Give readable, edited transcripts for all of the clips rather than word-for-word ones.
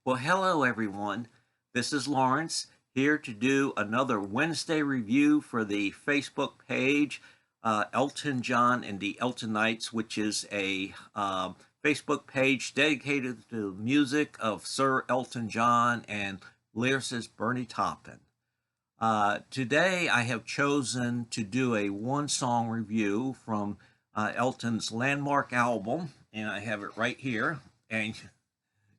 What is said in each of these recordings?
Well, hello everyone. This is Lawrence here to do another Wednesday review for the Facebook page, Elton John and the Eltonites, which is a Facebook page dedicated to the music of Sir Elton John and lyricist Bernie Taupin. Today I have chosen to do a one-song review from Elton's landmark album, and I have it right here. And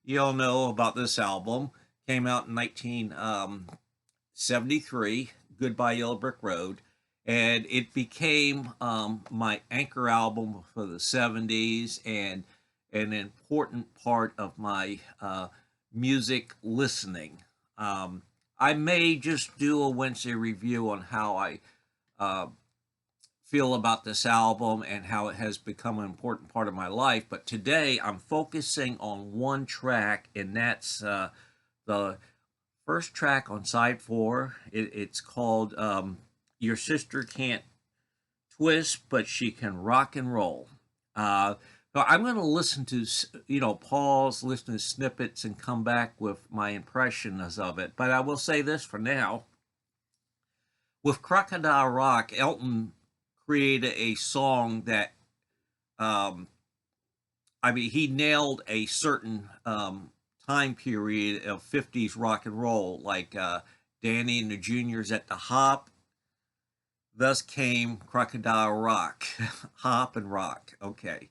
you all know about this album. Came out in 1973, Goodbye Yellow Brick Road, and it became my anchor album for the 70s and an important part of my music listening. I may just do a Wednesday review on how I uh, feel about this album and how it has become an important part of my life. But today I'm focusing on one track, and that's the first track on side four. It's called Your Sister Can't Twist, but She Can Rock and Roll. Uh, so I'm going to listen to, pause, listen to snippets, and come back with my impressions of it. But I will say this for now. With Crocodile Rock, Elton created a song that um, he nailed a certain time period of 50s rock and roll, like Danny and the Juniors at the Hop. Thus came Crocodile Rock, Hop and Rock. Okay.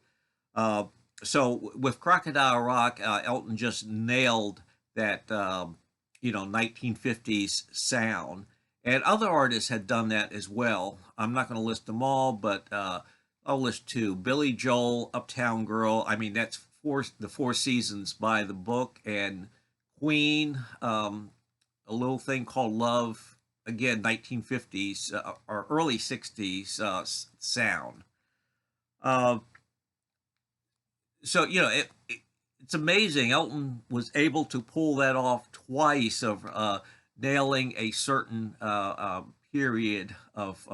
Uh, so with Crocodile Rock, Elton just nailed that, 1950s sound. And other artists had done that as well. I'm not going to list them all, but I'll list two. Billy Joel, Uptown Girl. That's the Four Seasons by the book. And Queen, a little thing called Love. Again, 1950s or early 60s sound. Uh, it's amazing. Elton was able to pull that off twice of nailing a certain period of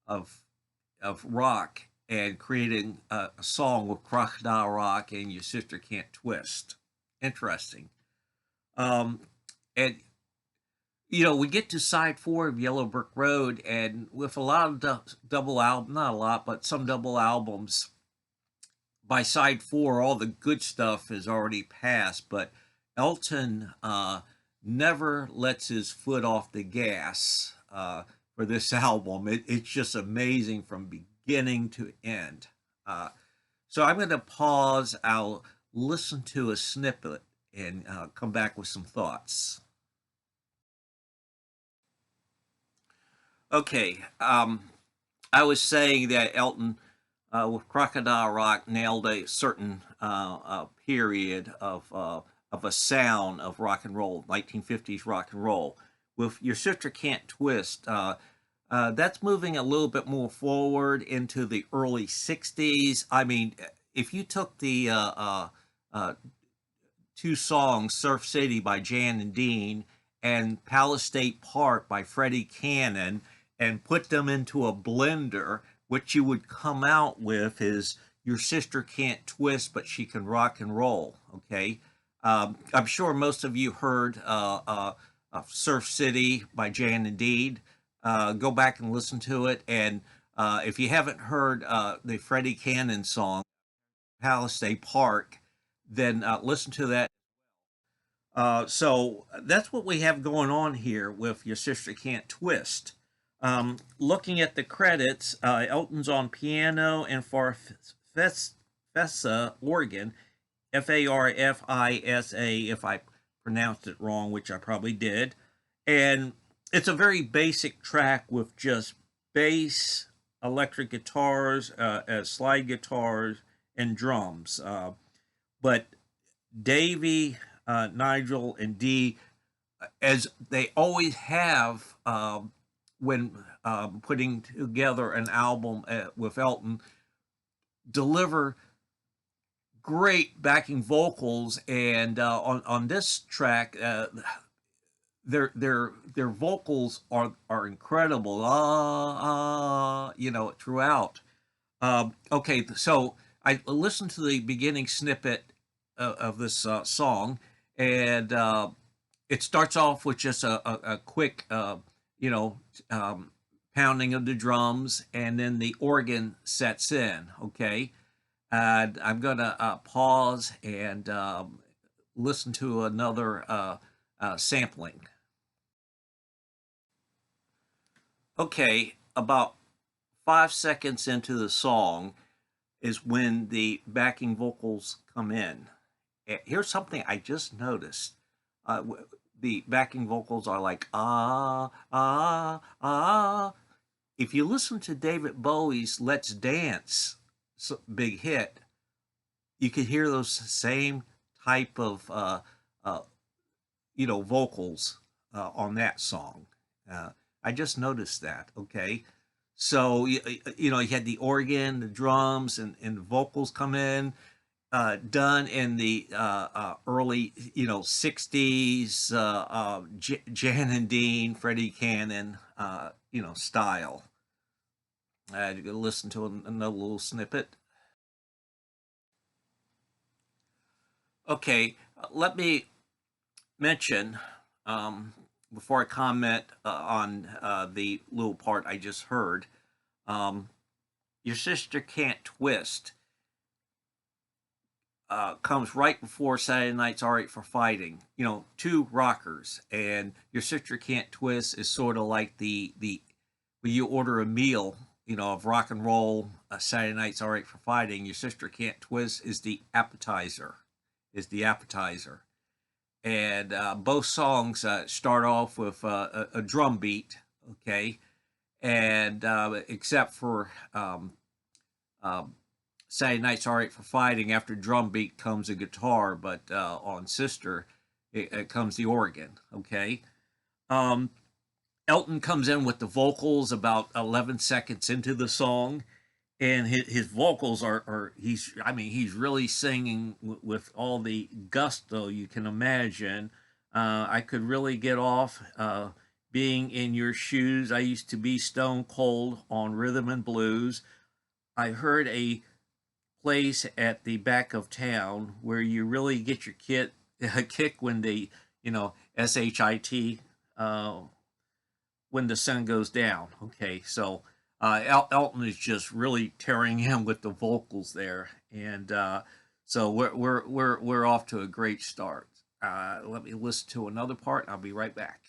of rock and creating a song with Crocodile Rock and Your Sister Can't Twist. Interesting. Um, and we get to side four of Yellow Brick Road, and with a lot of double album, not a lot, but some double albums. By side four, all the good stuff is already passed, but Elton never lets his foot off the gas for this album. It's just amazing from beginning to end. So I'm going to pause. I'll listen to a snippet and come back with some thoughts. Okay, I was saying that Elton, with Crocodile Rock, nailed a certain period of a sound of rock and roll, 1950s rock and roll. With Your Sister Can't Twist, that's moving a little bit more forward into the early 60s. If you took the two songs, Surf City by Jan and Dean and Palace State Park by Freddie Cannon, and put them into a blender, what you would come out with is Your Sister Can't Twist, but She Can Rock and Roll. Okay. I'm sure most of you heard Surf City by Jan and Dean. Go back and listen to it. And if you haven't heard the Freddie Cannon song, Palace State Park, then listen to that. So that's what we have going on here with Your Sister Can't Twist. Looking at the credits, Elton's on piano and Farfisa organ, Farfisa, if I pronounced it wrong, which I probably did. And it's a very basic track with just bass, electric guitars, slide guitars, and drums. But Davey, Nigel, and Dee, as they always have when putting together an album with Elton, deliver great backing vocals. And on this track, their vocals are incredible. Throughout. Okay, so I listened to the beginning snippet of this song, and it starts off with just a quick, you know, um, pounding of the drums, and then the organ sets in. Okay, and I'm gonna pause and listen to another sampling. Okay, about 5 seconds into the song is when the backing vocals come in. Here's something I just noticed. The backing vocals are like ah ah ah. If you listen to David Bowie's "Let's Dance" big hit, you could hear those same type of uh, vocals on that song. I just noticed that. Okay, so you had the organ, the drums, and the vocals come in. Done in the early, 60s, Jan and Dean, Freddie Cannon, style. You can listen to another little snippet. Okay, let me mention before I comment on the little part I just heard. Um, Your Sister Can't Twist comes right before Saturday Night's All Right for Fighting. Two rockers, and Your Sister Can't Twist is sort of like the when you order a meal, of rock and roll. Saturday Night's All Right for Fighting. Your Sister Can't Twist is the appetizer. And both songs start off with a drum beat. Okay, and except for Saturday Night's All Right for Fighting, after drum beat comes a guitar, but on Sister, it comes the organ. Okay. Um, Elton comes in with the vocals about 11 seconds into the song, and his vocals are he's really singing with all the gusto you can imagine. I could really get off being in your shoes. I used to be stone cold on rhythm and blues. I heard a place at the back of town where you really get your kick when the shit when the sun goes down. Okay, so Elton is just really tearing in with the vocals there, and so we're off to a great start. Let me listen to another part. I'll be right back.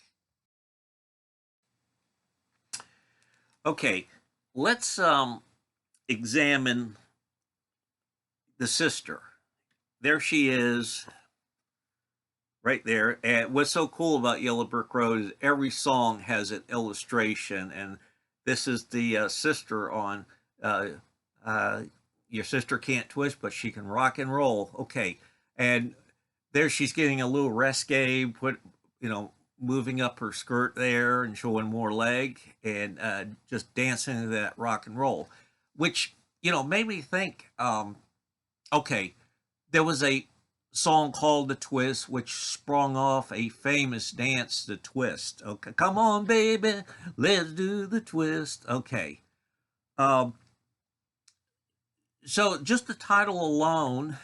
Okay, let's examine the sister. There she is, right there. And what's so cool about Yellow Brick Road is every song has an illustration, and this is the sister on uh, uh, Your Sister Can't Twist, but she can rock and roll. Okay, and there she's getting a little rescue, moving up her skirt there and showing more leg, and just dancing to that rock and roll, which made me think. Okay, there was a song called The Twist, which sprung off a famous dance, The Twist. Okay, come on, baby, let's do the twist. Okay. Um, so just the title alone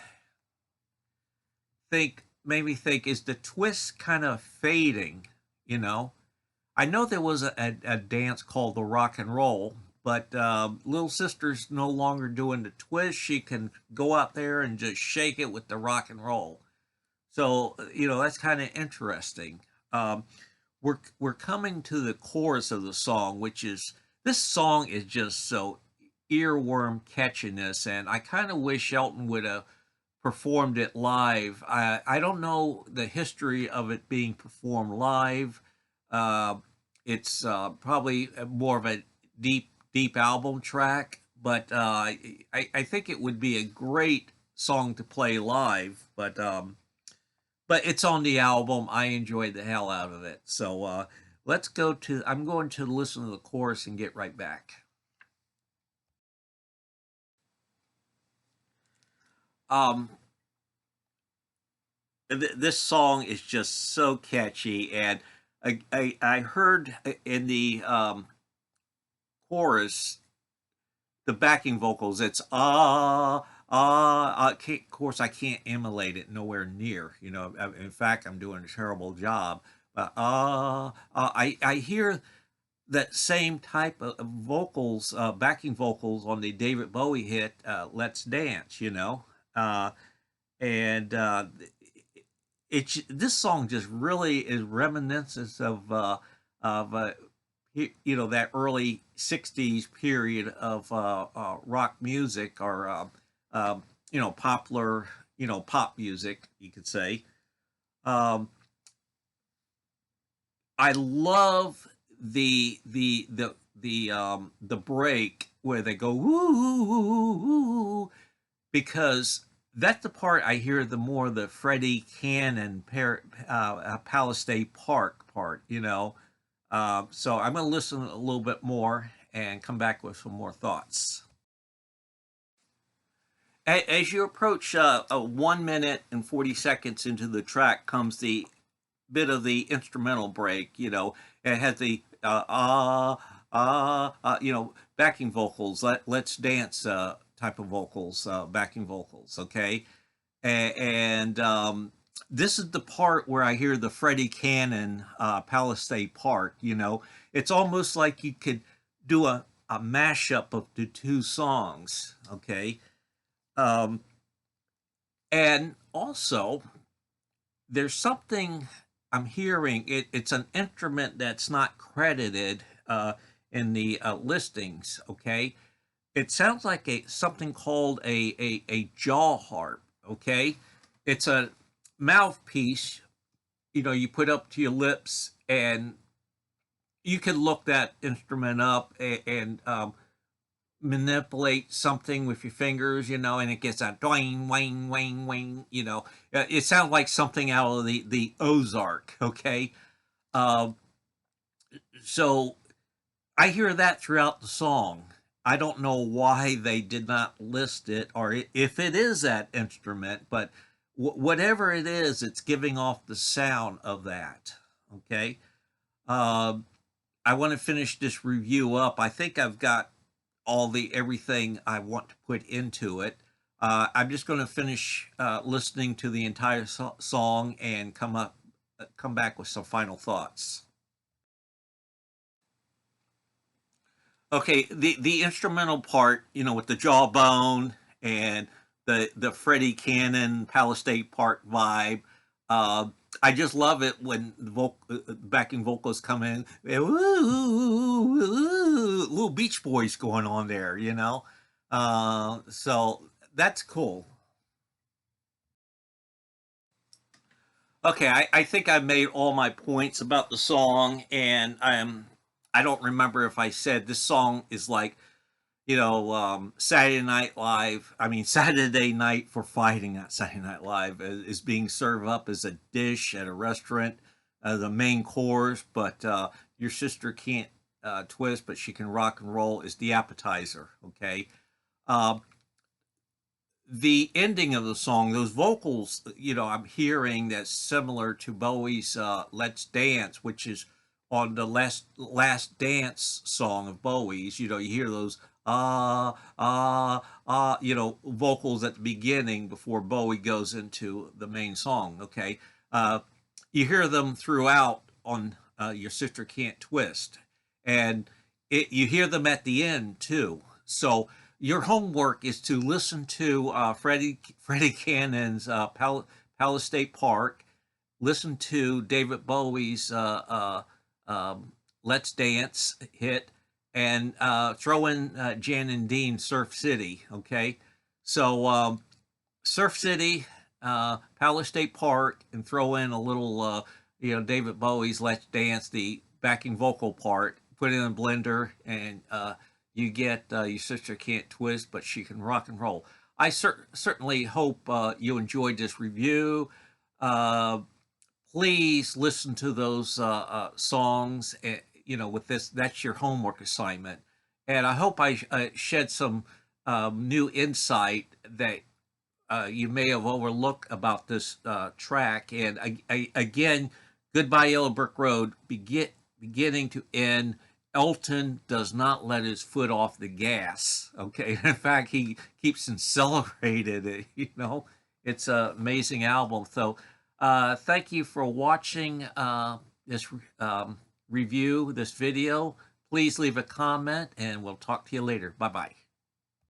made me think, is the twist kind of fading, you know? I know there was a dance called the rock and roll, but little sister's no longer doing the twist. She can go out there and just shake it with the rock and roll. So that's kind of interesting. Um, we're coming to the chorus of the song, which is this song is just so earworm catchiness, and I kind of wish Elton would have performed it live. I don't know the history of it being performed live. Uh, it's probably more of a deep album track, but I think it would be a great song to play live. But it's on the album. I enjoyed the hell out of it. So let's go to. I'm going to listen to the chorus and get right back. Um, this song is just so catchy, and I heard in the chorus the backing vocals. It's ah of course, I can't emulate it nowhere near. In fact, I'm doing a terrible job. I hear that same type of vocals, backing vocals on the David Bowie hit "Let's Dance." Uh, and this song just really is reminiscent of that early '60s period of rock music, or popular pop music, you could say. Um, I love the break where they go woo, because that's the part I hear the more the Freddie Cannon Palace State Park part. So I'm going to listen a little bit more and come back with some more thoughts. As you approach 1 minute and 40 seconds into the track comes the bit of the instrumental break. It has the backing vocals, let's dance type of vocals, backing vocals. Okay, and this is the part where I hear the Freddie Cannon Palace State Park. It's almost like you could do a mashup of the two songs. Okay, um, and also there's something I'm hearing. It's an instrument that's not credited in the listings. Okay, it sounds like something called a jaw harp. Okay, it's a mouthpiece. You put up to your lips, and you can look that instrument up and manipulate something with your fingers, and it gets a doing, wang, wang, wang. It sounds like something out of the Ozark. Okay, um, so I hear that throughout the song. I don't know why they did not list it, or if it is that instrument, but whatever it is, it's giving off the sound of that. Okay. Um, I want to finish this review up. I think I've got everything I want to put into it. I'm just going to finish listening to the entire song and come back with some final thoughts. Okay, the instrumental part, with the jawbone and the Freddie Cannon Palace State Park vibe. Uh, I just love it when the backing vocals come in. Little Beach Boys going on there. So that's cool. Okay, I think I made all my points about the song, and I don't remember if I said this song is like Saturday Night Live. I mean, Saturday Night for Fighting, not Saturday Night Live, is being served up as a dish at a restaurant, the main course, but your sister can't twist, but she can rock and roll is the appetizer. Okay. Uh, the ending of the song, those vocals, I'm hearing that's similar to Bowie's "Let's Dance," which is on the last dance song of Bowie's. You hear those vocals at the beginning before Bowie goes into the main song. Okay, you hear them throughout on "Your Sister Can't Twist," and you hear them at the end too. So your homework is to listen to Freddie Cannon's Palace State Park, listen to David Bowie's "Let's Dance" hit, and throw in Jan and Dean "Surf City." Okay, so Surf City, Palace State Park, and throw in a little David Bowie's "Let's Dance," the backing vocal part. Put it in a blender, and you get "Your Sister Can't Twist, but She Can Rock and Roll." I certainly hope you enjoyed this review. Uh, Please listen to those songs. With this, that's your homework assignment. And I hope I shed some new insight that you may have overlooked about this track. And again, Goodbye Yellow Brick Road, beginning to end, Elton does not let his foot off the gas. Okay, in fact, he keeps accelerated. It's an amazing album. So, thank you for watching this review, this video. Please leave a comment, and we'll talk to you later. Bye bye.